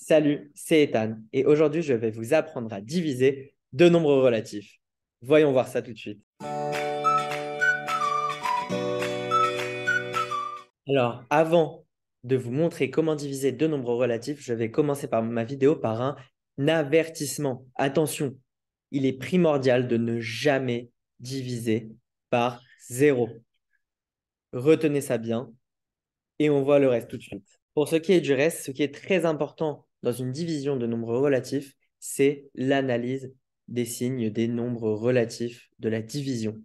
Salut, c'est Ethan et aujourd'hui je vais vous apprendre à diviser deux nombres relatifs. Voyons voir ça tout de suite. Alors, avant de vous montrer comment diviser deux nombres relatifs, je vais commencer par ma vidéo par un avertissement. Attention, il est primordial de ne jamais diviser par zéro. Retenez ça bien et on voit le reste tout de suite. Pour ce qui est du reste, ce qui est très important dans une division de nombres relatifs, c'est l'analyse des signes des nombres relatifs de la division.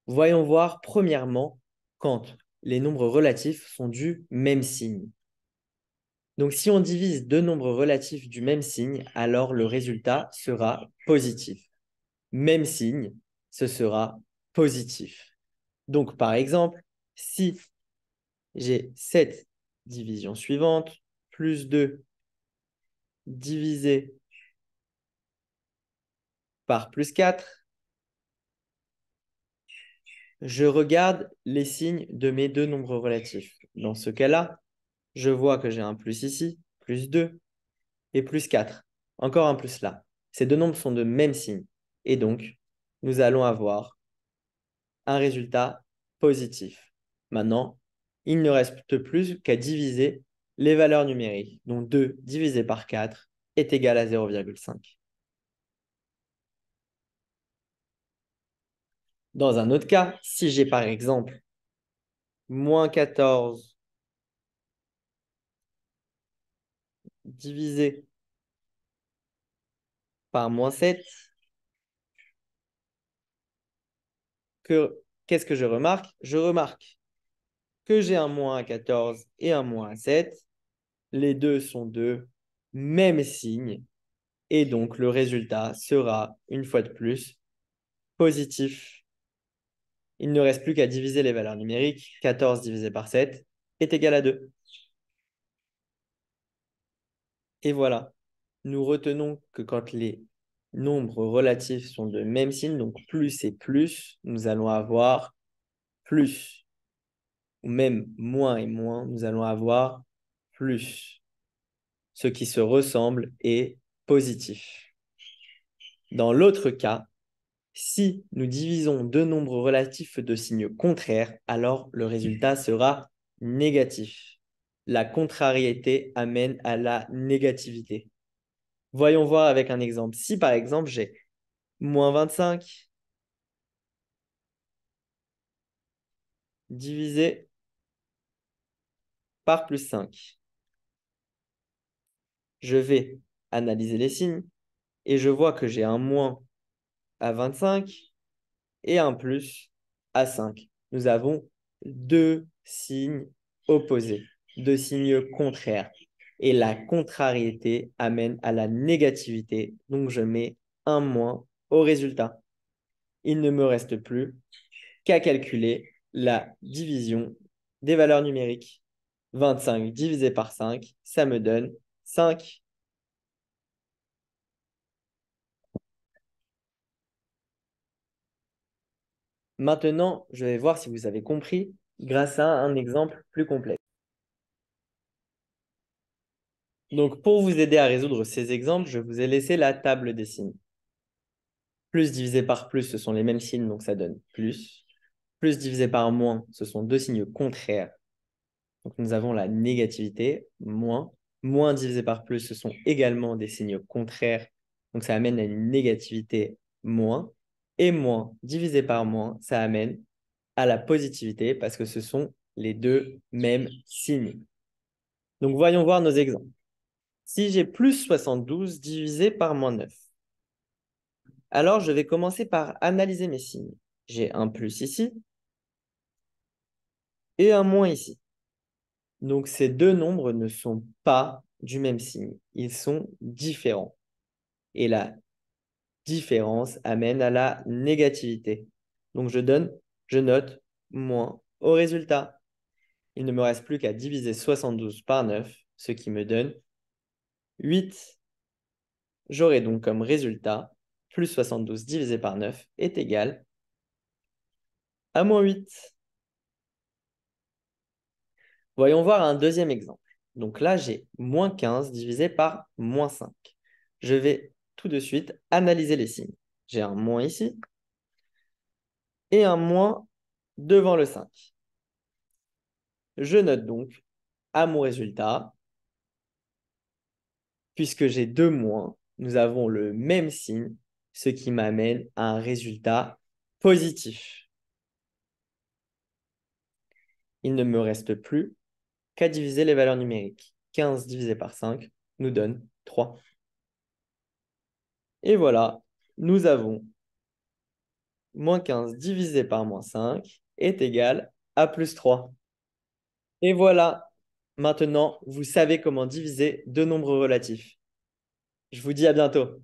Voyons voir premièrement quand les nombres relatifs sont du même signe. Donc si on divise deux nombres relatifs du même signe, alors le résultat sera positif. Même signe, ce sera positif. Donc par exemple, si j'ai cette division suivante, plus 2 divisé par plus 4, je regarde les signes de mes deux nombres relatifs. Dans ce cas-là, je vois que j'ai un plus ici, plus 2 et plus 4. Encore un plus là. Ces deux nombres sont de même signe. Et donc, nous allons avoir un résultat positif. Maintenant, il ne reste plus qu'à diviser les valeurs numériques. Donc 2 divisé par 4 est égal à 0,5. Dans un autre cas, si j'ai par exemple moins 14 divisé par moins 7, qu'est-ce que je remarque? Je remarque que j'ai un moins à 14 et un moins à 7. Les deux sont de même signe. Et donc, le résultat sera, une fois de plus, positif. Il ne reste plus qu'à diviser les valeurs numériques. 14 divisé par 7 est égal à 2. Et voilà. Nous retenons que quand les nombres relatifs sont de même signe, donc plus et plus, nous allons avoir plus. Ou même moins et moins, nous allons avoir plus. Ce qui se ressemble est positif. Dans l'autre cas, si nous divisons deux nombres relatifs de signes contraires, alors le résultat sera négatif. La contrariété amène à la négativité. Voyons voir avec un exemple. Si par exemple j'ai moins 25 divisé par plus 5, je vais analyser les signes et je vois que j'ai un moins à 25 et un plus à 5. Nous avons deux signes opposés, deux signes contraires. Et la contrariété amène à la négativité. Donc, je mets un moins au résultat. Il ne me reste plus qu'à calculer la division des valeurs numériques. 25 divisé par 5, ça me donne 5. Maintenant, je vais voir si vous avez compris grâce à un exemple plus complexe. Donc, pour vous aider à résoudre ces exemples, je vous ai laissé la table des signes. Plus divisé par plus, ce sont les mêmes signes, donc ça donne plus. Plus divisé par moins, ce sont deux signes contraires. Donc, nous avons la négativité, moins. Moins divisé par plus, ce sont également des signes contraires. Donc, ça amène à une négativité, moins. Et moins divisé par moins, ça amène à la positivité parce que ce sont les deux mêmes signes. Donc, voyons voir nos exemples. Si j'ai plus 72 divisé par moins 9, alors je vais commencer par analyser mes signes. J'ai un plus ici et un moins ici. Donc ces deux nombres ne sont pas du même signe. Ils sont différents. Et la différence amène à la négativité. Donc je note moins au résultat. Il ne me reste plus qu'à diviser 72 par 9, ce qui me donne 8. J'aurai donc comme résultat plus 72 divisé par 9 est égal à moins 8. Voyons voir un deuxième exemple. Donc là, j'ai moins 15 divisé par moins 5. Je vais tout de suite analyser les signes. J'ai un moins ici et un moins devant le 5. Je note donc à mon résultat, puisque j'ai deux moins, nous avons le même signe, ce qui m'amène à un résultat positif. Il ne me reste plus qu'à diviser les valeurs numériques. 15 divisé par 5 nous donne 3. Et voilà, nous avons moins 15 divisé par moins 5 est égal à plus 3. Et voilà, maintenant, vous savez comment diviser deux nombres relatifs. Je vous dis à bientôt.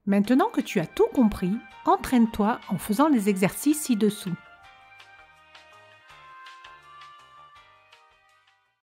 Maintenant que tu as tout compris, entraîne-toi en faisant les exercices ci-dessous.